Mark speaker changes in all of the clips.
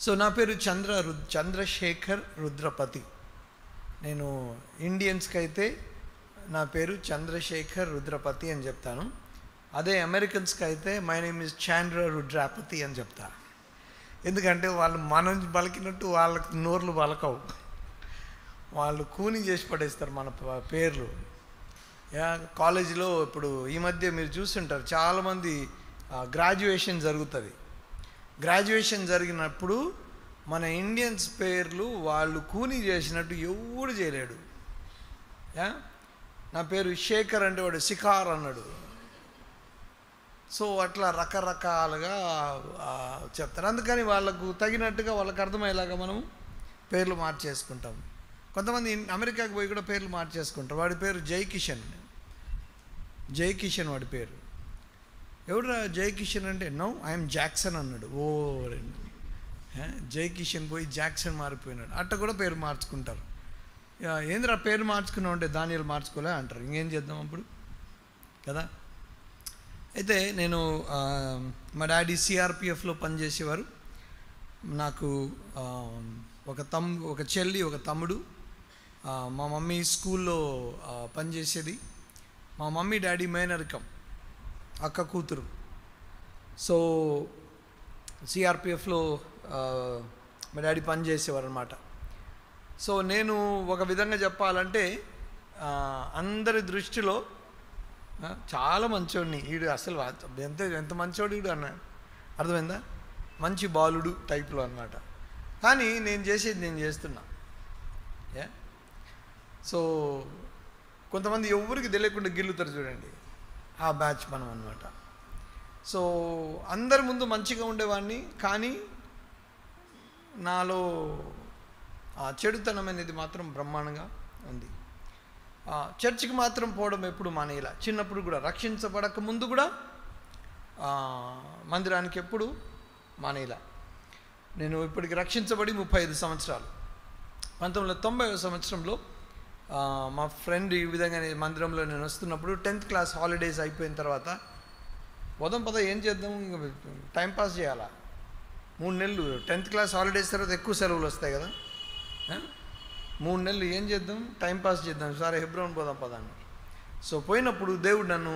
Speaker 1: So నా పేరు చంద్రశేఖర్ రుద్రపతి. నేను ఇండియన్స్కి అయితే నా పేరు చంద్రశేఖర్ రుద్రపతి అని చెప్తాను. అదే అమెరికన్స్కి అయితే మై నేమ్ ఇస్ చాంద్ర రుద్రాపతి అని చెప్తా. ఎందుకంటే వాళ్ళు మనం పలికినట్టు వాళ్ళకి నోర్లు పలకవు, వాళ్ళు కూని చేసి పడేస్తారు మన పేర్లు. కాలేజీలో ఇప్పుడు ఈ మధ్య మీరు చూస్తుంటారు, చాలామంది గ్రాడ్యుయేషన్ జరుగుతుంది. గ్రాడ్యుయేషన్ జరిగినప్పుడు మన ఇండియన్స్ పేర్లు వాళ్ళు కూని చేసినట్టు ఎవడు చేయలేడు. నా పేరు శేఖర్ అంటే వాడు శిఖార్ అన్నాడు. సో అట్లా రకరకాలుగా చెప్తారు. అందుకని వాళ్ళకు తగినట్టుగా వాళ్ళకి అర్థమయ్యేలాగా మనం పేర్లు మార్చేసుకుంటాం. కొంతమంది అమెరికాకి పోయి కూడా పేర్లు మార్చేసుకుంటారు. వాడి పేరు జై కిషన్ వాడి పేరు. ఎవడురా జై కిషన్ అంటే నో ఐఎమ్ జాక్సన్ అన్నాడు. ఓ జై కిషన్ పోయి జాక్సన్ మారిపోయినాడు. అట్ట కూడా పేరు మార్చుకుంటారు. ఏంద్రా పేరు మార్చుకున్నావు అంటే దానియాలు మార్చుకోలే అంటారు. ఇంకేం చేద్దాం అప్పుడు కదా. అయితే నేను మా డాడీ సిఆర్పిఎఫ్లో పనిచేసేవారు. నాకు ఒక చెల్లి ఒక తమ్ముడు. మా మమ్మీ స్కూల్లో పనిచేసేది. మా మమ్మీ డాడీ మేనరికం, అక్క కూతురు. సో సిఆర్పిఎఫ్లో మా డాడీ పనిచేసేవారు అనమాట. సో నేను ఒక విధంగా చెప్పాలంటే అందరి దృష్టిలో చాలా మంచోడిని. వీడు అసలు ఎంత మంచోడు వీడు అన్నాడు, అర్థమైందా? మంచి బాలుడు టైప్లో అనమాట. కానీ నేను చేసేది నేను చేస్తున్నా. సో కొంతమంది ఎవరికి తెలియకుండా గిల్లుతారు చూడండి, ఆ బ్యాచ్ మనం అనమాట. సో అందరి ముందు మంచిగా ఉండేవాడిని, కానీ నాలో ఆ చెడుతనం అనేది మాత్రం బ్రహ్మాండంగా ఉంది. చర్చికి మాత్రం పోవడం ఎప్పుడు మానేయాల. చిన్నప్పుడు కూడా రక్షించబడక ముందు కూడా మందిరానికి ఎప్పుడు మానేయాల. నేను ఇప్పటికి రక్షించబడి 35 సంవత్సరాలు. 1990వ సంవత్సరంలో మా ఫ్రెండ్ ఈ విధంగా మందిరంలో నేను వస్తున్నప్పుడు 10th క్లాస్ హాలిడేస్ అయిపోయిన తర్వాత పద ఏం చేద్దాం, టైంపాస్ చేయాలా. 3 నెలలు 10th క్లాస్ హాలిడేస్ తర్వాత ఎక్కువ సెలవులు వస్తాయి కదా. 3 నెలలు ఏం చేద్దాం, టైంపాస్ చేద్దాం, సరే హెబ్రోన్ పోదాం పదాన్ని. సో పోయినప్పుడు దేవుడు నన్ను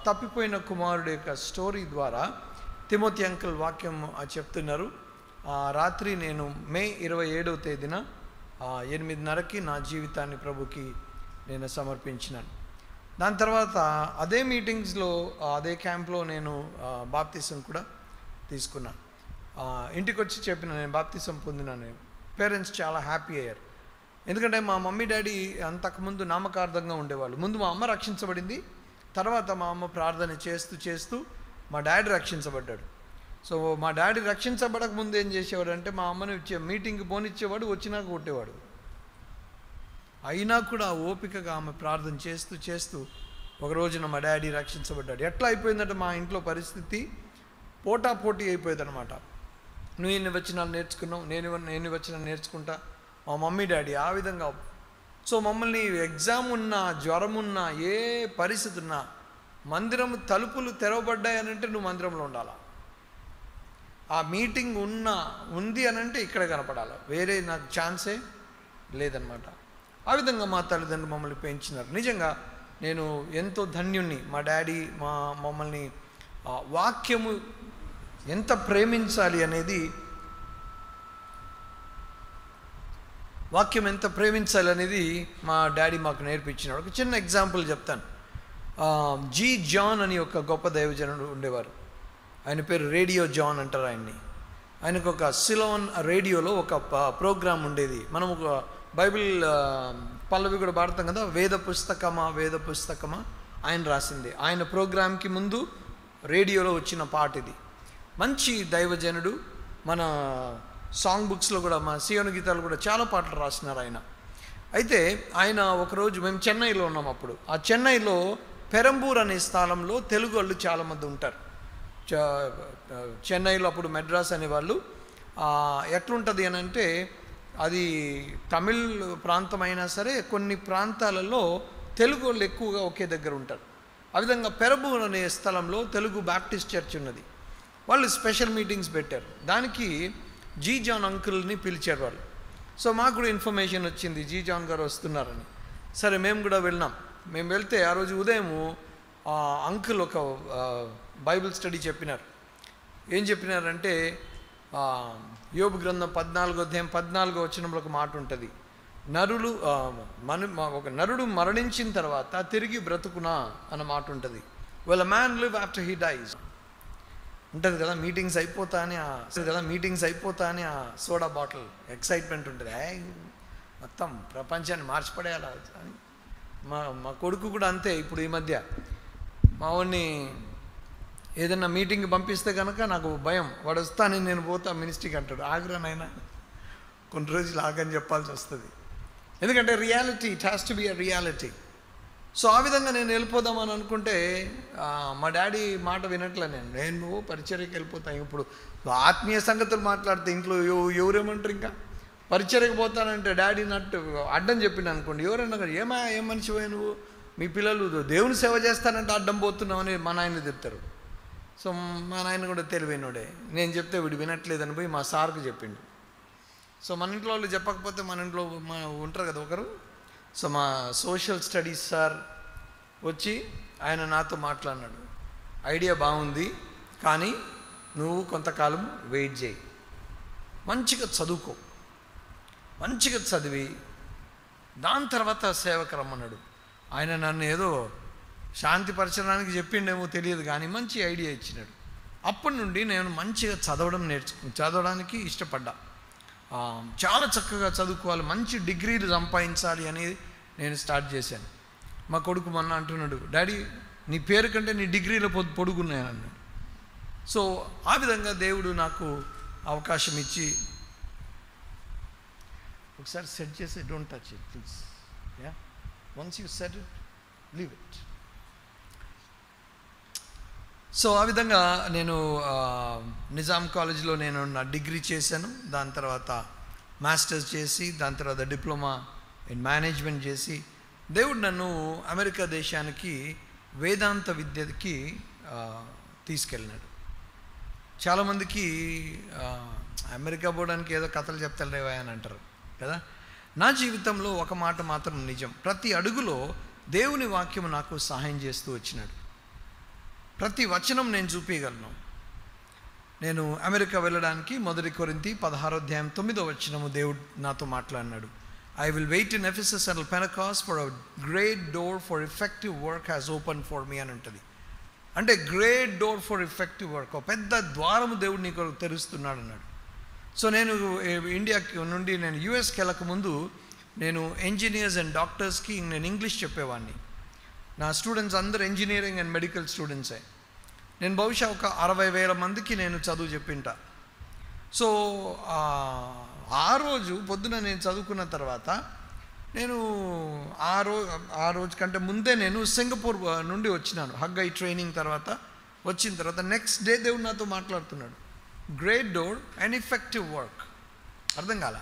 Speaker 1: తప్పిపోయిన కుమారుడు యొక్క స్టోరీ ద్వారా తిమోతి అంకుల్ వాక్యం చెప్తున్నారు. రాత్రి నేను మే 27వ తేదీన 8:30కి నా జీవితాన్ని ప్రభుకి నేను సమర్పించినాను. దాని తర్వాత అదే మీటింగ్స్లో అదే క్యాంప్లో నేను బాప్తిసం కూడా తీసుకున్నాను. ఇంటికి వచ్చి చెప్పిన నేను బాప్తిసం పొందినాను. పేరెంట్స్ చాలా హ్యాపీ అయ్యారు. ఎందుకంటే మా మమ్మీ డాడీ అంతకుముందు నామకార్థంగా ఉండేవాళ్ళు. ముందు మా అమ్మ రక్షించబడింది, తర్వాత మా అమ్మ ప్రార్థన చేస్తూ మా డాడీ రక్షించబడ్డాడు. సో మా డాడీ రక్షించబడక ముందు ఏం చేసేవాడు అంటే మా అమ్మని మీటింగ్కి పోనిచ్చేవాడు, వచ్చినాక కొట్టేవాడు. అయినా కూడా ఓపికగా ఆమె ప్రార్థన చేస్తూ ఒక రోజున మా డాడీ రక్షించబడ్డాడు. ఎట్లా అయిపోయిందంటే మా ఇంట్లో పరిస్థితి పోటీ అయిపోయేది అనమాట. నువ్వు ఎన్ని వచనాలు నేర్చుకున్నావు, నేను వచనాలు నేర్చుకుంటా, మా మమ్మీ డాడీ ఆ విధంగా. సో మమ్మల్ని ఎగ్జామ్ ఉన్నా, జ్వరం ఉన్నా, ఏ పరిస్థితి ఉన్నా, మందిరం తలుపులు తెరవబడ్డాయనంటే నువ్వు మందిరంలో ఉండాలా. ఆ మీటింగ్ ఉంది అనంటే ఇక్కడ కనపడాలి, వేరే నాకు ఛాన్సే లేదనమాట. ఆ విధంగా మా తల్లిదండ్రులు మమ్మల్ని పెంచినారు. నిజంగా నేను ఎంతో ధన్యుణ్ణి. మా డాడీ మమ్మల్ని వాక్యము ఎంత ప్రేమించాలి అనేది మా డాడీ మాకు నేర్పించినాడు. ఒక చిన్న ఎగ్జాంపుల్ చెప్తాను. జీ జాన్ అని ఒక గొప్ప దైవజనుడు ఉండేవారు. ఆయన పేరు రేడియో జాన్ అంటారు ఆయన్ని. ఆయనకు ఒక సిలోన్ రేడియోలో ఒక ప్రోగ్రాం ఉండేది. మనం ఒక బైబిల్ పల్లవి కూడా పాడతాం కదా, వేద పుస్తకమా ఆయన రాసింది. ఆయన ప్రోగ్రాంకి ముందు రేడియోలో వచ్చిన పాట ఇది. మంచి దైవజనుడు. మన సాంగ్ బుక్స్లో కూడా, మా సియోను గీతాలు కూడా చాలా పాటలు రాసినారు ఆయన. అయితే ఆయన ఒకరోజు మేము చెన్నైలో ఉన్నాం. అప్పుడు ఆ చెన్నైలో పెరంబూర్ అనే స్థలంలో తెలుగు వాళ్ళు చాలామంది ఉంటారు. చెన్నైలో అప్పుడు మెడ్రాస్ అనేవాళ్ళు. ఎట్లుంటుంది అని అంటే అది తమిళ్ ప్రాంతం అయినా సరే కొన్ని ప్రాంతాలలో తెలుగు వాళ్ళు ఎక్కువగా ఒకే దగ్గర ఉంటారు. ఆ విధంగా పెరంబూర్ అనే స్థలంలో తెలుగు బాప్టిస్ట్ చర్చ్ ఉన్నది. వాళ్ళు స్పెషల్ మీటింగ్స్ పెట్టారు. దానికి జీ జాన్ అంకుల్ని పిలిచారు వాళ్ళు. సో మాకు కూడా ఇన్ఫర్మేషన్ వచ్చింది జీ జాన్ గారు వస్తున్నారని. సరే మేము కూడా వెళ్ళినాం. మేము వెళ్తే ఆ రోజు ఉదయము అంకుల్ ఒక బైబిల్ స్టడీ చెప్పినారు. ఏం చెప్పినారంటే యోబు గ్రంథం 14వ అధ్యాయం 14వ వచనంలో ఒక మాట ఉంటుంది, ఒక నరుడు మరణించిన తర్వాత తిరిగి బ్రతుకునా అన్న మాట ఉంటుంది. Well a man live after he dice ఉంటుంది కదా. మీటింగ్స్ అయిపోతానే ఆ సోడా బాటిల్ ఎక్సైట్మెంట్ ఉంటుంది, మొత్తం ప్రపంచాన్ని మార్చిపడేయాలి అని. మా కొడుకు కూడా అంతే. ఇప్పుడు ఈ మధ్య మా వాడిని ఏదైనా మీటింగ్ పంపిస్తే కనుక నాకు భయం, వాడు వస్తానని నేను పోతా మినిస్ట్రీకి అంటాడు. ఆగ్రహనైనా కొన్ని రోజులు ఆగని చెప్పాల్సి వస్తుంది, ఎందుకంటే reality it has to be a reality. So ఆ విధంగా నేను వెళ్ళిపోదామని అనుకుంటే మా డాడీ మాట వినట్లే. నేను పరిచర్యకి వెళ్ళిపోతాను. ఇప్పుడు ఆత్మీయ సంగతులు మాట్లాడితే ఇంట్లో ఎవరేమంటారు, ఇంకా పరిచర్యకి పోతానంటే డాడీ నట్టు అడ్డం చెప్పిండు అనుకోండి, ఎవరైనా ఏం మనిషివే నువ్వు, మీ పిల్లలు దేవుని సేవ చేస్తానంటే అడ్డం పోతున్నామని మా నాయన చెప్తారు. సో మా నాయన కూడా తెలివైనోడే, నేను చెప్తే వీడు వినట్లేదని పోయి మా సార్కి చెప్పిండు. సో మన ఇంట్లో వాళ్ళు చెప్పకపోతే మన ఇంట్లో ఉంటారు కదా ఒకరు. సో మా సోషల్ స్టడీస్ సార్ వచ్చి ఆయన నాతో మాట్లాడినాడు, ఐడియా బాగుంది కానీ నువ్వు కొంతకాలం వెయిట్ చేయి, మంచిగా చదువుకో, మంచిగా చదివి దాని తర్వాత సేవకు రమ్మన్నాడు. ఆయన నన్ను ఏదో శాంతిపరచడానికి చెప్పిండేమో తెలియదు కానీ మంచి ఐడియా ఇచ్చినాడు. అప్పటి నుండి నేను మంచిగా చదవడానికి ఇష్టపడ్డా. చాలా చక్కగా చదువుకోవాలి, మంచి డిగ్రీలు సంపాదించాలి అనేది నేను స్టార్ట్ చేశాను. మా కొడుకు మొన్న అంటున్నాడు, డాడీ నీ పేరు కంటే నీ డిగ్రీలో పొడుగున్నాయని అన్నాడు. సో ఆ విధంగా దేవుడు నాకు అవకాశం ఇచ్చి, ఒకసారి సెట్ చేసి don't touch it please, yeah once you set it leave it. So ఆ విధంగా నేను నిజాం కాలేజ్లో నేను నా డిగ్రీ చేశాను. దాని తర్వాత మాస్టర్స్ చేసి దాని తర్వాత డిప్లొమా ఇన్ మేనేజ్మెంట్ చేసి దేవుడు నన్ను అమెరికా దేశానికి వేదాంత విద్యకి తీసుకెళ్ళినాడు. చాలామందికి అమెరికా పోవడానికి ఏదో కథలు చెప్తారేవా అని అంటారు కదా. నా జీవితంలో ఒక మాట మాత్రం నిజం, ప్రతి అడుగులో దేవుని వాక్యం నాకు సహాయం చేస్తూ వచ్చినాడు. ప్రతి వచనం నేను చూపించగలను. నేను అమెరికా వెళ్ళడానికి 1 కొరింథీ 16వ అధ్యాయం 9వ వచనము దేవుడు నాతో మాట్లాడినాడు. I will wait in Ephesus and Pentecost for a great door for effective work has open for me అని ఉంటుంది. అంటే great door for effective work, ఒక పెద్ద ద్వారము దేవుడు నీకు తెరుస్తున్నాడు అన్నాడు. సో నేను ఇండియాకి నుండి నేను యూఎస్కి వెళ్ళకముందు నేను ఇంజనీర్స్ అండ్ డాక్టర్స్కి నేను ఇంగ్లీష్ చెప్పేవాడిని. నా స్టూడెంట్స్ అందరూ ఇంజనీరింగ్ అండ్ మెడికల్ స్టూడెంట్సే. నేను బహుశా ఒక 60,000 మందికి నేను చదువు చెప్పింటా. సో ఆ రోజు పొద్దున నేను చదువుకున్న తర్వాత నేను ఆ రోజు కంటే ముందే నేను సింగపూర్ నుండి వచ్చినాను. హగ్గై ట్రైనింగ్ తర్వాత వచ్చిన తర్వాత నెక్స్ట్ డే దేవుడు నాతో మాట్లాడుతున్నాడు, great door and effective work. అర్థం కాల.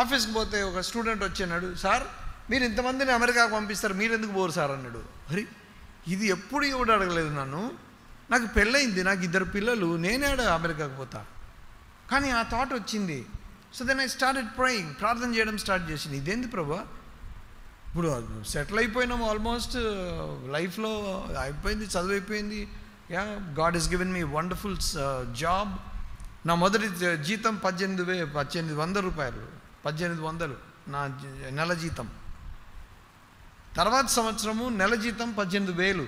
Speaker 1: ఆఫీస్కి పోతే ఒక స్టూడెంట్ వచ్చాడు, సార్ మీరు ఇంతమందిని అమెరికాకు పంపిస్తారు, మీరు ఎందుకు పోరు సార్ అన్నాడు. అరే ఇది ఎప్పుడు ఎవడు అడగలేదు నన్ను, నాకు పెళ్ళయింది, నాకు 2 పిల్లలు, నేనే అమెరికాకు పోతా. కానీ ఆ థాట్ వచ్చింది. So then I started praying, ప్రార్థన చేయడం స్టార్ట్ చేసింది. ఇదేంది ప్రభా, ఇప్పుడు సెటిల్ అయిపోయినాము, ఆల్మోస్ట్ లైఫ్లో అయిపోయింది, చదువు అయిపోయింది. Yeah God is given me wonderful job. నా మొదటి జీతం 1800 రూపాయలు, 1800 నా నెల జీతం. తర్వాత సంవత్సరము నెల జీతం 18,000.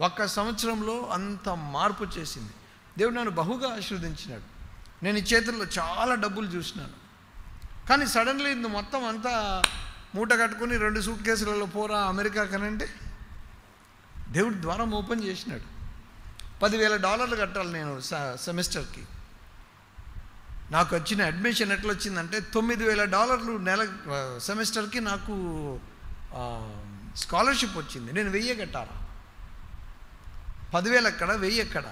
Speaker 1: ఒక్క సంవత్సరంలో అంత మార్పు చేసింది. దేవుడు నన్ను బహుగా ఆశీర్వదించినాడు. నేను ఈ చేతుల్లో చాలా డబ్బులు చూసినాను. కానీ సడన్లీ ఇది మొత్తం అంతా మూట కట్టుకుని 2 సూట్ కేసులలో పోరా అమెరికా కనంటే దేవుడు ద్వారం ఓపెన్ చేసినాడు. $10,000 కట్టాలి నేను సెమిస్టర్కి. నాకు వచ్చిన అడ్మిషన్ ఎట్లా వచ్చిందంటే $9,000 నెల సెమిస్టర్కి నాకు స్కాలర్షిప్ వచ్చింది. నేను 1000 కట్టాలా, 10,000 ఎక్కడ 1000 ఎక్కడ.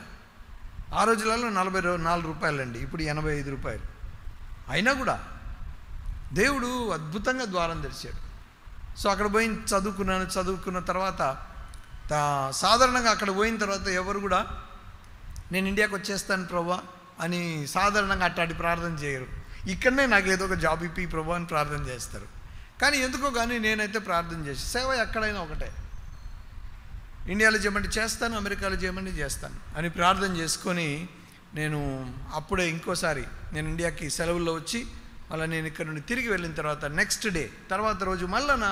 Speaker 1: ఆ రోజులలో 44 రూపాయలండి, ఇప్పుడు 85 రూపాయలు. అయినా కూడా దేవుడు అద్భుతంగా ద్వారం తెరిచాడు. సో అక్కడ పోయి చదువుకున్న తర్వాత సాధారణంగా అక్కడ పోయిన తర్వాత ఎవరు కూడా నేను ఇండియాకి వచ్చేస్తాను ప్రభా, అని సాధారణంగా అట్లాంటి ప్రార్థన చేయరు. ఇక్కడనే నాకు ఏదో ఒక జాబ్ ఇప్పి ప్రభు అని ప్రార్థన చేస్తారు. కానీ ఎందుకో కానీ నేనైతే ప్రార్థన చేసి సేవ ఎక్కడైనా ఒకటే, ఇండియాలో చేయమంటే చేస్తాను, అమెరికాలో చేయమంటే చేస్తాను అని ప్రార్థన చేసుకొని నేను అప్పుడే ఇంకోసారి నేను ఇండియాకి సెలవుల్లో వచ్చి మళ్ళీ నేను ఇక్కడ నుండి తిరిగి వెళ్ళిన తర్వాత నెక్స్ట్ డే తర్వాత రోజు మళ్ళీ నా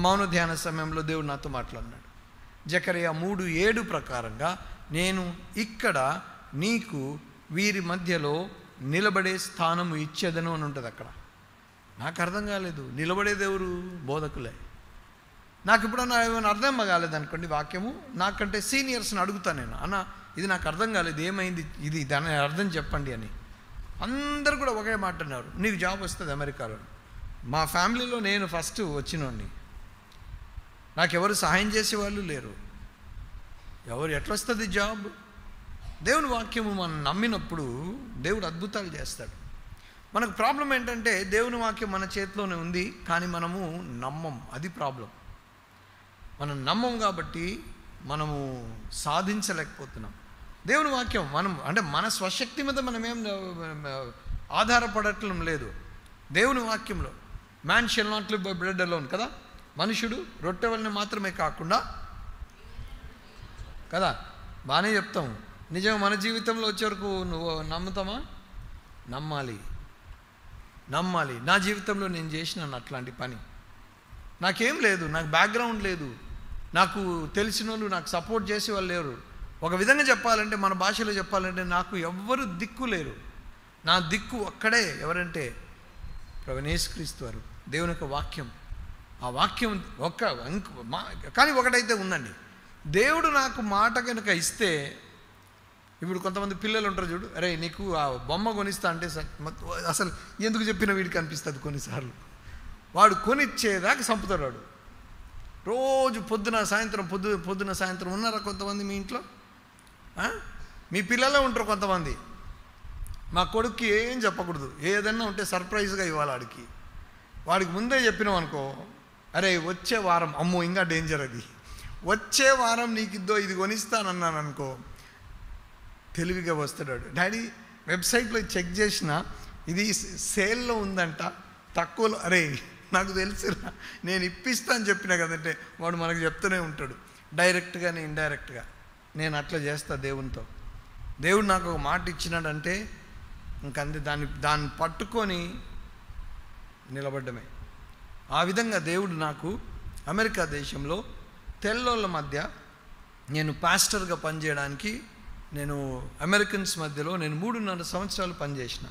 Speaker 1: మౌన ధ్యాన సమయంలో దేవుడు నాతో మాట్లాడినాడు. జకరియా 3:7 ప్రకారంగా నేను ఇక్కడ నీకు వీరి మధ్యలో నిలబడే స్థానము ఇచ్చేదను అని ఉంటుంది. అక్కడ నాకు అర్థం కాలేదు, నిలబడేది ఎవరు? బోధకులే. నాకు ఇప్పుడన్నా ఏమైనా అర్థం కాలేదనుకోండి వాక్యము, నాకంటే సీనియర్స్ని అడుగుతాను నేను, అన్న ఇది నాకు అర్థం కాలేదు, ఏమైంది, ఇది దాని అర్థం చెప్పండి అని. అందరు కూడా ఒకే మాట అన్నారు, నీకు జాబ్ వస్తుంది అమెరికాలో. మా ఫ్యామిలీలో నేను ఫస్ట్ వచ్చినోడిని, నాకెవరు సహాయం చేసేవాళ్ళు లేరు. ఎవరు ఎట్లా వస్తుంది జాబ్? దేవుని వాక్యము మనం నమ్మినప్పుడు దేవుడు అద్భుతాలు చేస్తాడు. మనకు ప్రాబ్లం ఏంటంటే దేవుని వాక్యం మన చేతిలోనే ఉంది, కానీ మనము నమ్మం. అది ప్రాబ్లం. మనం నమ్మం కాబట్టి మనము సాధించలేకపోతున్నాం. దేవుని వాక్యం మనం అంటే మన స్వశక్తి మీద మనం ఏం ఆధారపడటం లేదు. దేవుని వాక్యంలో man shall not live by bread alone కదా, మనుషుడు రొట్టె వలన మాత్రమే కాకుండా కదా, బాగానే చెప్తాం. నిజంగా మన జీవితంలో వచ్చే వరకు నువ్వు నమ్ముతామా? నమ్మాలి. నా జీవితంలో నేను చేసినాను అట్లాంటి పని. నాకేం లేదు, నాకు బ్యాక్గ్రౌండ్ లేదు, నాకు తెలిసిన వాళ్ళు నాకు సపోర్ట్ చేసే వాళ్ళు లేరు. ఒక విధంగా చెప్పాలంటే మన భాషలో చెప్పాలంటే నాకు ఎవ్వరు దిక్కు లేరు. నా దిక్కు ఒక్కడే, ఎవరంటే ప్రభువైన యేసుక్రీస్తు వారు, దేవుని యొక్క వాక్యం. ఆ వాక్యం కానీ ఒకటైతే ఉందండి, దేవుడు నాకు మాట కనుక ఇస్తే, ఇప్పుడు కొంతమంది పిల్లలు ఉంటారు చూడు, అరే నీకు ఆ బొమ్మ కొనిస్తా అంటే అసలు ఎందుకు చెప్పిన వీడికి అనిపిస్తుంది కొన్నిసార్లు. వాడు కొనిచ్చేదాకా చంపుతాడు వాడు. రోజు పొద్దున సాయంత్రం ఉన్నారా కొంతమంది మీ ఇంట్లో? మీ పిల్లలే ఉంటారు కొంతమంది. మా కొడుక్కి ఏం చెప్పకూడదు, ఏదన్నా ఉంటే సర్ప్రైజ్గా ఇవ్వాలి వాడికి. వాడికి ముందే చెప్పినాం అనుకో, అరే వచ్చే వారం, అమ్మో ఇంకా డేంజర్ అది, వచ్చే వారం నీకు ఇది కొనిస్తానన్నాను అనుకో, తెలివిగా వస్తాడు. డాడీ వెబ్సైట్లో చెక్ చేసిన ఇది సేల్లో ఉందంట తక్కువలో, అరే నాకు తెలుసురా నేను ఇప్పిస్తా అని చెప్పినా కదంటే వాడు మనకు చెప్తూనే ఉంటాడు, డైరెక్ట్గానే ఇండైరెక్ట్గా. నేను అట్లా చేస్తా దేవునితో. దేవుడు నాకు ఒక మాట ఇచ్చినాడంటే ఇంకంతే, దాన్ని పట్టుకొని నిలబడ్డమే. ఆ విధంగా దేవుడు నాకు అమెరికా దేశంలో తెల్లోళ్ళ మధ్య నేను పాస్టర్గా పనిచేయడానికి, నేను అమెరికన్స్ మధ్యలో నేను 3.5 సంవత్సరాలు పనిచేసిన.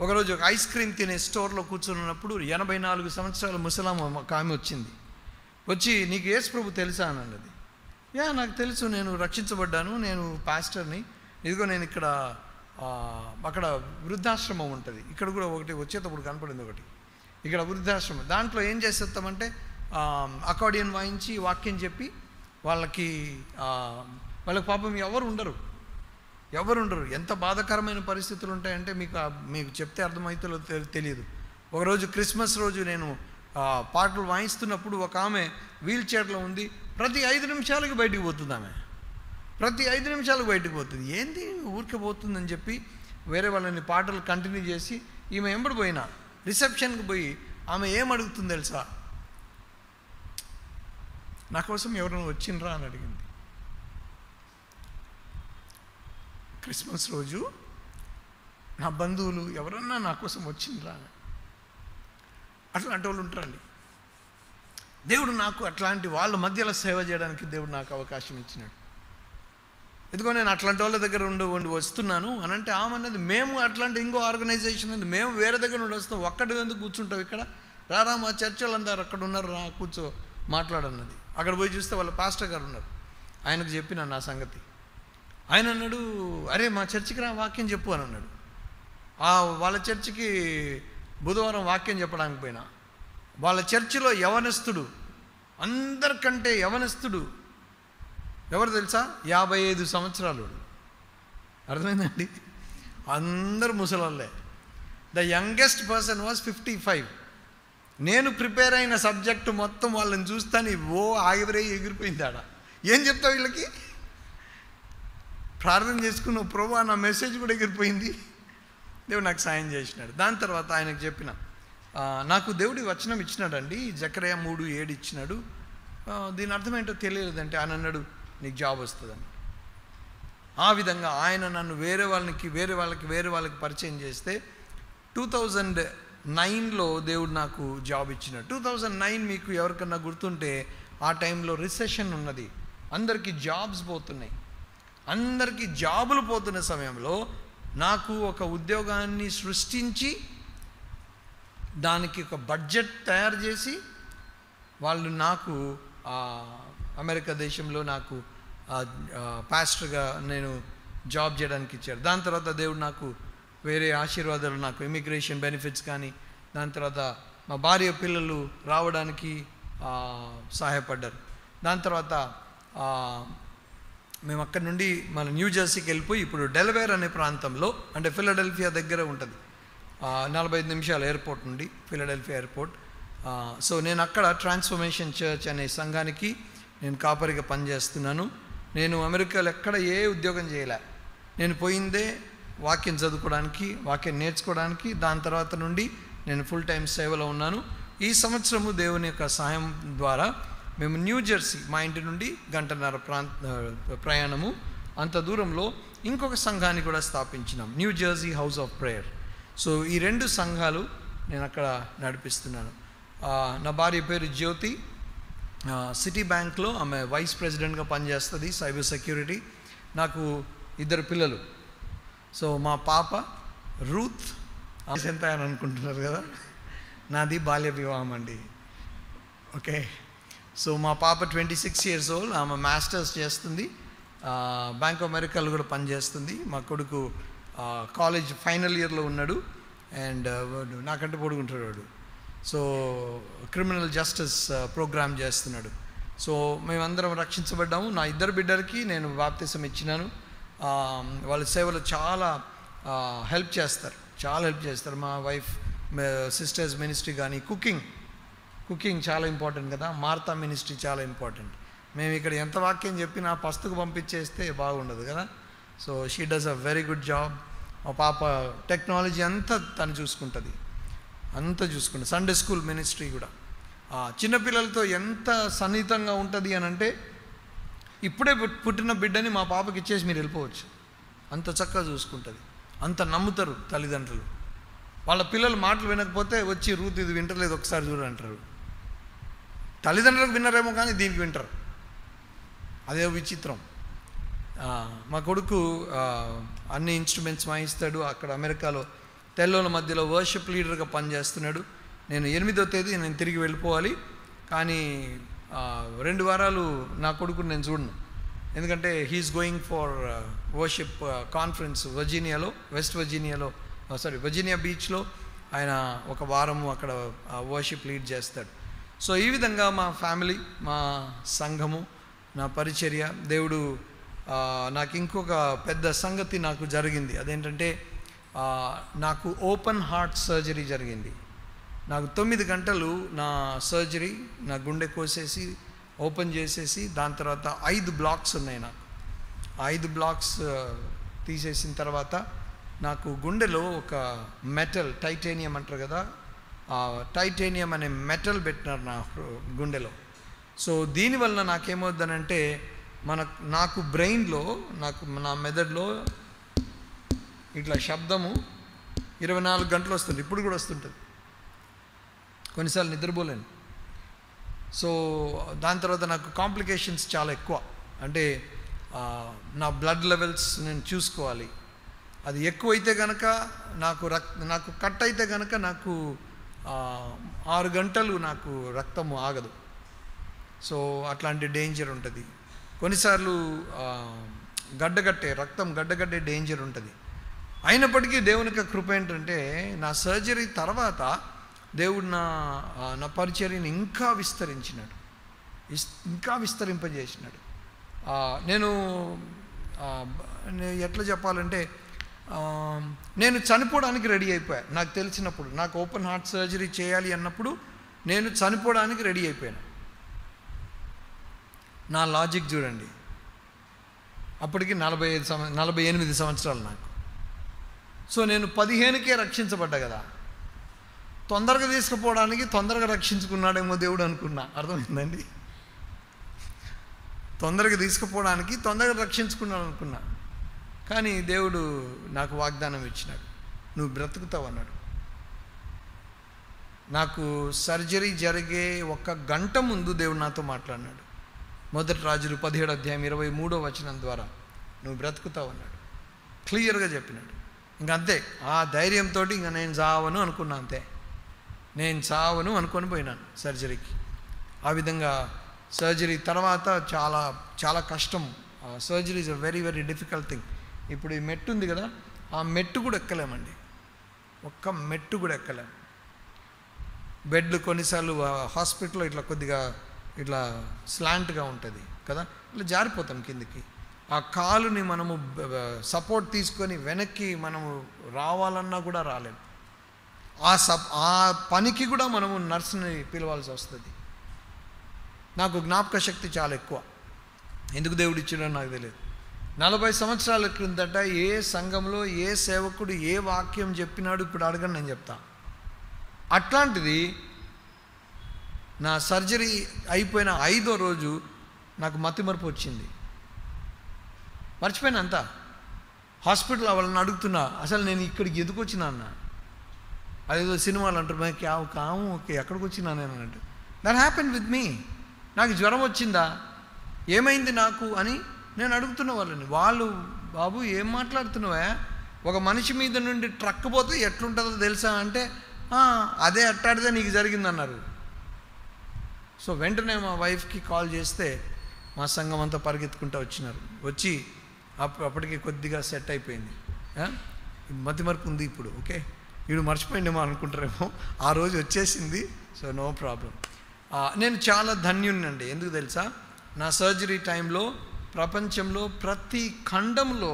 Speaker 1: ఒకరోజు ఒక ఐస్ క్రీమ్ తినే స్టోర్లో కూర్చున్నప్పుడు 84 సంవత్సరాల ముసలాం ఒక ఆమె వచ్చింది. వచ్చి నీకు యేసు ప్రభు తెలుసా అని అన్నది. నాకు తెలుసు, నేను రక్షించబడ్డాను, నేను పాస్టర్ని, ఇదిగో నేను ఇక్కడ అక్కడ వృద్ధాశ్రమం ఉంటుంది, ఇక్కడ కూడా ఒకటి వచ్చేటప్పుడు కనపడింది ఒకటి, ఇక్కడ వృద్ధాశ్రమం. దాంట్లో ఏం చేసేస్తామంటే అకార్డియన్ వాయించి వాక్యం చెప్పి వాళ్ళకి పాపం ఎవరు ఉండరు. ఎంత బాధాకరమైన పరిస్థితులు ఉంటాయంటే మీకు చెప్తే అర్థమవుతుందో తెలియదు. ఒకరోజు క్రిస్మస్ రోజు నేను పాటలు వాయిస్తున్నప్పుడు ఒక ఆమె వీల్ చైర్లో ఉంది, ప్రతి 5 నిమిషాలకి బయటికి పోతుంది. ఆమె ప్రతి 5 నిమిషాలకు బయటకు పోతుంది. ఏంది ఊరికే పోతుందని చెప్పి వేరే వాళ్ళని పాటలు కంటిన్యూ చేసి ఈమె ఎంబడి పోయినా రిసెప్షన్కి పోయి ఆమె ఏం అడుగుతుంది తెలుసా? నా కోసం ఎవరైనా వచ్చిండ్రా అని అడిగింది. క్రిస్మస్ రోజు నా బంధువులు ఎవరన్నా నా కోసం వచ్చిండ్రా అని. అట్లాంటి వాళ్ళు ఉంటారండి. దేవుడు నాకు అట్లాంటి వాళ్ళ మధ్యలో సేవ చేయడానికి దేవుడు నాకు అవకాశం ఇచ్చినాడు. ఎందుకో నేను అట్లాంటి వాళ్ళ దగ్గర ఉండి వస్తున్నాను అని అంటే ఆమె అన్నది, మేము అట్లాంటి ఇంకో ఆర్గనైజేషన్ ఉంది, మేము వేరే దగ్గర నుండి వస్తాం, ఒక్కటి ఎందుకు కూర్చుంటాం ఇక్కడ, రారా మా చర్చ్ వాళ్ళందరూ అక్కడ ఉన్నారు, రా కూర్చో మాట్లాడన్నది. అక్కడ పోయి చూస్తే వాళ్ళ పాస్టర్ గారు ఉన్నారు. ఆయనకు చెప్పిన నా సంగతి. ఆయన అన్నాడు, అరే మా చర్చికి రా వాక్యం చెప్పు అని అన్నాడు. వాళ్ళ చర్చికి బుధవారం వాక్యం చెప్పడానికి పోయినా, వాళ్ళ చర్చిలో యవనస్తుడు, అందరికంటే యవనస్తుడు ఎవరు తెలుసా? 55 సంవత్సరాలు. అర్థమైందండి? అందరూ ముసలోళ్ళే. The youngest person was 55. నేను ప్రిపేర్ అయిన సబ్జెక్టు మొత్తం వాళ్ళని చూస్తాను, ఆగిరే ఎగిరిపోయింది. ఆడ ఏం చెప్తావు వీళ్ళకి? ప్రార్థన చేసుకున్న ప్రభువా నా మెసేజ్ కూడా ఎగిరిపోయింది, దేవుడు నాకు సాయం చేసినాడు. దాని తర్వాత ఆయనకు చెప్పిన, నాకు దేవుడి వచనం ఇచ్చినాడండి, జకర్యా 3:7 ఇచ్చినాడు, దీని అర్థం ఏంటో తెలియలేదంటే ఆయన అన్నాడు నీకు జాబ్ వస్తుందని. ఆ విధంగా ఆయన నన్ను వేరే వాళ్ళకి పరిచయం చేస్తే 2009లో దేవుడు నాకు జాబ్ ఇచ్చినాడు. 2009 మీకు ఎవరికన్నా గుర్తుంటే ఆ టైంలో రిసెషన్ ఉన్నది, అందరికీ జాబ్స్ పోతున్నాయి. అందరికీ జాబులు పోతున్న సమయంలో నాకు ఒక ఉద్యోగాన్ని సృష్టించి దానికి ఒక బడ్జెట్ తయారు చేసి వాళ్ళు నాకు అమెరికా దేశంలో నాకు పాస్టర్గా నేను జాబ్ చేయడానికి ఇచ్చారు. దాని తర్వాత దేవుడు నాకు వేరే ఆశీర్వాదాలు, నాకు ఇమిగ్రేషన్ బెనిఫిట్స్ కానీ, దాని తర్వాత మా భార్య పిల్లలు రావడానికి సహాయపడ్డారు. దాని తర్వాత మేము అక్కడి నుండి మన న్యూ జెర్సీకి వెళ్ళిపోయి ఇప్పుడు డెలవేర్ అనే ప్రాంతంలో, అంటే ఫిలడెల్ఫియా దగ్గర ఉంటుంది, 45 నిమిషాలు ఎయిర్పోర్ట్ నుండి, ఫిలడెల్ఫియా ఎయిర్పోర్ట్. సో నేను అక్కడ ట్రాన్స్ఫర్మేషన్ చర్చ్ అనే సంఘానికి నేను కాపరిగా పనిచేస్తున్నాను. నేను అమెరికాలో ఎక్కడ ఏ ఉద్యోగం చేయలే, నేను పోయిందే వాక్యం చదువుకోవడానికి, వాక్యం నేర్చుకోవడానికి. దాని తర్వాత నుండి నేను ఫుల్ టైం సేవలో ఉన్నాను. ఈ సంవత్సరము దేవుని యొక్క సహాయం ద్వారా మేము న్యూ జెర్సీ, మా ఇంటి నుండి 1.5 గంటల ప్రయాణము, అంత దూరంలో ఇంకొక సంఘాన్ని కూడా స్థాపించినాం, New Jersey house of prayer. So ఈ 2 సంఘాలు నేను అక్కడ నడిపిస్తున్నాను. నా భార్య పేరు జ్యోతి, సిటీ బ్యాంక్లో ఆమె వైస్ ప్రెసిడెంట్గా పనిచేస్తుంది, సైబర్ సెక్యూరిటీ. నాకు 2 పిల్లలు. సో మా పాప రూత్, ఎంత అని అనుకుంటున్నారు కదా, నాది బాల్య వివాహం అండి. ఓకే, సో మా పాప 26 years old, ఆమె మాస్టర్స్ చేస్తుంది, బ్యాంక్ ఆఫ్ అమెరికాలో కూడా పనిచేస్తుంది. మా కొడుకు కాలేజ్ ఫైనల్ ఇయర్లో ఉన్నాడు, అండ్ నాకంటే పొడుగుంటాడు వాడు. సో క్రిమినల్ జస్టిస్ ప్రోగ్రామ్ చేస్తున్నాడు. సో మేమందరం రక్షించబడ్డాము. నా 2 బిడ్డలకి నేను బాప్తిసం ఇచ్చినాను. వాళ్ళ సేవలు చాలా హెల్ప్ చేస్తారు. మా వైఫ్ సిస్టర్స్ మినిస్ట్రీ కానీ, కుకింగ్ చాలా ఇంపార్టెంట్ కదా, మార్తా మినిస్ట్రీ చాలా ఇంపార్టెంట్. మేము ఇక్కడ ఎంత వాక్యం చెప్పినా పస్తుకు పంపించేస్తే బాగుండదు కదా. So she does a very good job. మా పాప టెక్నాలజీ అంతా తను చూసుకుంటుంది. సండే స్కూల్ మినిస్ట్రీ కూడా. చిన్నపిల్లలతో ఎంత సన్నిహితంగా ఉంటుంది అని అంటే, ఇప్పుడే పుట్టిన బిడ్డని మా పాపకి ఇచ్చేసి మీరు వెళ్ళిపోవచ్చు, అంత చక్కగా చూసుకుంటుంది, అంత నమ్ముతారు తల్లిదండ్రులు. వాళ్ళ పిల్లలు మాటలు వినకపోతే వచ్చి రూత్ ఇది వింటలేదు ఒకసారి చూడంటారు. తల్లిదండ్రులకు వినరేమో కానీ దీనికి వింటారు, అదే విచిత్రం. మా కొడుకు అన్ని ఇన్స్ట్రుమెంట్స్ వాయిస్తాడు. అక్కడ అమెరికాలో తెల్లోల మధ్యలో వర్షిప్ లీడర్గా పనిచేస్తున్నాడు. నేను 8వ తేదీ నేను తిరిగి వెళ్ళిపోవాలి, కానీ 2 వారాలు నా కొడుకుని నేను చూడను, ఎందుకంటే he's going for worship conference Virginia బీచ్లో ఆయన 1 వారము అక్కడ వర్షిప్ లీడ్ చేస్తాడు. సో ఈ విధంగా మా ఫ్యామిలీ, మా సంఘము, నా పరిచర్య, దేవుడు నాకు ఇంకొక పెద్ద సంగతి నాకు జరిగింది. అదేంటంటే నాకు ఓపెన్ హార్ట్ సర్జరీ జరిగింది. నాకు 9 గంటలు నా సర్జరీ, నా గుండె కోసేసి ఓపెన్ చేసేసి, దాని తర్వాత 5 బ్లాక్స్ ఉన్నాయి నాకు. 5 బ్లాక్స్ తీసేసిన తర్వాత నాకు గుండెలో ఒక మెటల్, టైటానియం అంటారు కదా, టైటానియం అనే మెటల్ పెట్టినారు నా గుండెలో. సో దీనివల్ల నాకేమవుద్దనంటే నాకు బ్రెయిన్లో, నా మెదడులో ఇట్లా శబ్దము 24 గంటలు వస్తుంది, ఇప్పుడు కూడా వస్తుంటుంది, కొన్నిసార్లు నిద్రపోలేను. సో దాని తర్వాత నాకు కాంప్లికేషన్స్ చాలా ఎక్కువ. అంటే నా బ్లడ్ లెవెల్స్ నేను చూసుకోవాలి, అది ఎక్కువైతే కనుక నాకు కట్ అయితే కనుక నాకు 6 గంటలు నాకు రక్తము ఆగదు. సో అట్లాంటి డేంజర్ ఉంటుంది. కొన్నిసార్లు రక్తం గడ్డగట్టే డేంజర్ ఉంటుంది. అయినప్పటికీ దేవుని యొక్క కృప ఏంటంటే, నా సర్జరీ తర్వాత దేవుడు నా పరిచర్యని ఇంకా విస్తరింపజేసినాడు. నేను ఎట్లా చెప్పాలంటే, నేను చనిపోవడానికి రెడీ అయిపోయాను. నాకు తెలిసినప్పుడు, నాకు ఓపెన్ హార్ట్ సర్జరీ చేయాలి అన్నప్పుడు నేను చనిపోవడానికి రెడీ అయిపోయాను. నా లాజిక్ చూడండి. అప్పటికి 48 సంవత్సరాలు నాకు. సో నేను 15కే రక్షించబడ్డా కదా, తొందరగా తీసుకుపోవడానికి తొందరగా రక్షించుకున్నాడేమో దేవుడు అనుకున్నా. అర్థమైందండి? తొందరగా తీసుకుపోవడానికి తొందరగా రక్షించుకున్నాడు అనుకున్నా. కానీ దేవుడు నాకు వాగ్దానం ఇచ్చినాడు, నువ్వు బ్రతుకుతావు అన్నాడు. నాకు సర్జరీ జరిగే 1 గంట ముందు దేవుడు నాతో మాట్లాడినాడు. మొదటి రాజులు 17:23 ద్వారా నువ్వు బ్రతుకుతావు అన్నాడు. క్లియర్గా చెప్పినాడు. ఇంకంతే, ఆ ధైర్యంతో ఇంకా నేను చావను అనుకున్నా. అంతే, నేను చావను అనుకొని పోయినాను సర్జరీకి. ఆ విధంగా సర్జరీ తర్వాత చాలా చాలా కష్టం. Surgery is a very very difficult thing. ఇప్పుడు ఈ మెట్టు ఉంది కదా, ఆ మెట్టు కూడా ఎక్కలేమండి, ఒక్క మెట్టు కూడా ఎక్కలేము. బెడ్లు కొన్నిసార్లు హాస్పిటల్లో ఇట్లా కొద్దిగా ఇట్లా స్లాంట్గా ఉంటుంది కదా, ఇట్లా జారిపోతాం కిందికి. ఆ కాలుని మనము సపోర్ట్ తీసుకొని వెనక్కి మనము రావాలన్నా కూడా రాలేము. ఆ పనికి కూడా మనము నర్సుని పిలవాల్సి వస్తుంది. నాకు జ్ఞాపక శక్తి చాలా ఎక్కువ. ఎందుకు దేవుడు ఇచ్చాడో నాకు తెలియదు. 40 సంవత్సరాల క్రిందట ఏ సంఘంలో ఏ సేవకుడు ఏ వాక్యం చెప్పినాడు ఇప్పుడు అడగని నేను చెప్తా. అట్లాంటిది నా సర్జరీ అయిపోయిన 5వ రోజు నాకు మతిమరుపు వచ్చింది. మర్చిపోయినా అంతా. హాస్పిటల్ వాళ్ళని అడుగుతున్నా, అసలు నేను ఇక్కడికి ఎందుకు వచ్చినా అన్న. అదేదో సినిమాలు అంటారు, మేము కాము ఓకే ఎక్కడికి వచ్చినా నేను అన్నట్టు. That happen with me. నాకు జ్వరం వచ్చిందా, ఏమైంది నాకు అని నేను అడుగుతున్న వాళ్ళని. వాళ్ళు, బాబు ఏం మాట్లాడుతున్నావా, ఒక మనిషి మీద నుండి ట్రక్ పోతే ఎట్లుంటుందో తెలుసా అంటే, అదే అట్టాడితే నీకు జరిగిందన్నారు. సో వెంటనే మా వైఫ్కి కాల్ చేస్తే మా సంఘం అంతా పరిగెత్తుకుంటూ వచ్చినారు. వచ్చి అప్పటికి కొద్దిగా సెట్ అయిపోయింది. మతిమరుపు ఉంది ఇప్పుడు, ఓకే వీడు మర్చిపోయిండేమో అనుకుంటారేమో, ఆ రోజు వచ్చేసింది. So no problem. నేను చాలా ధన్యున్నండి. ఎందుకు తెలుసా, నా సర్జరీ టైంలో ప్రపంచంలో ప్రతి ఖండంలో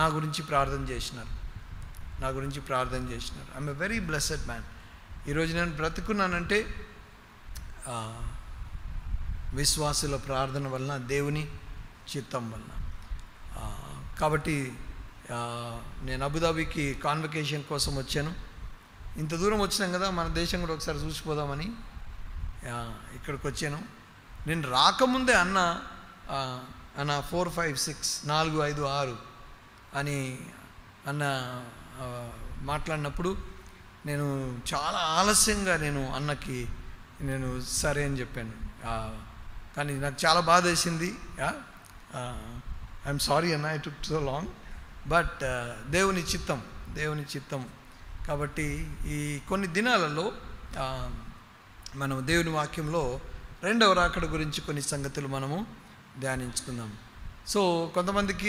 Speaker 1: నా గురించి ప్రార్థన చేసినారు. I'm a very blessed man. ఈరోజు నేను బ్రతుకున్నానంటే విశ్వాసుల ప్రార్థన వలన, దేవుని చిత్తం వలన. కాబట్టి నేను అబుదాబికి కాన్వకేషన్ కోసం వచ్చాను. ఇంత దూరం వచ్చినాం కదా, మన దేశం కూడా ఒకసారి చూసిపోదామని ఇక్కడికి వచ్చాను. నేను రాకముందే అన్న 4, 5, 6 4, 5, 6 అని అన్న మాట్లాడినప్పుడు నేను చాలా ఆలస్యంగా అన్నకి నేను సరే అని చెప్పాను. కానీ నాకు చాలా బాధ వేసింది. ఐఎమ్ సారీ అన్న, I took so long. But దేవుని చిత్తం. కాబట్టి ఈ కొన్ని దినాలలో మనం దేవుని వాక్యంలో 2వ రాకడ గురించి కొన్ని సంగతులు మనము ధ్యానించుకుందాం. సో కొంతమందికి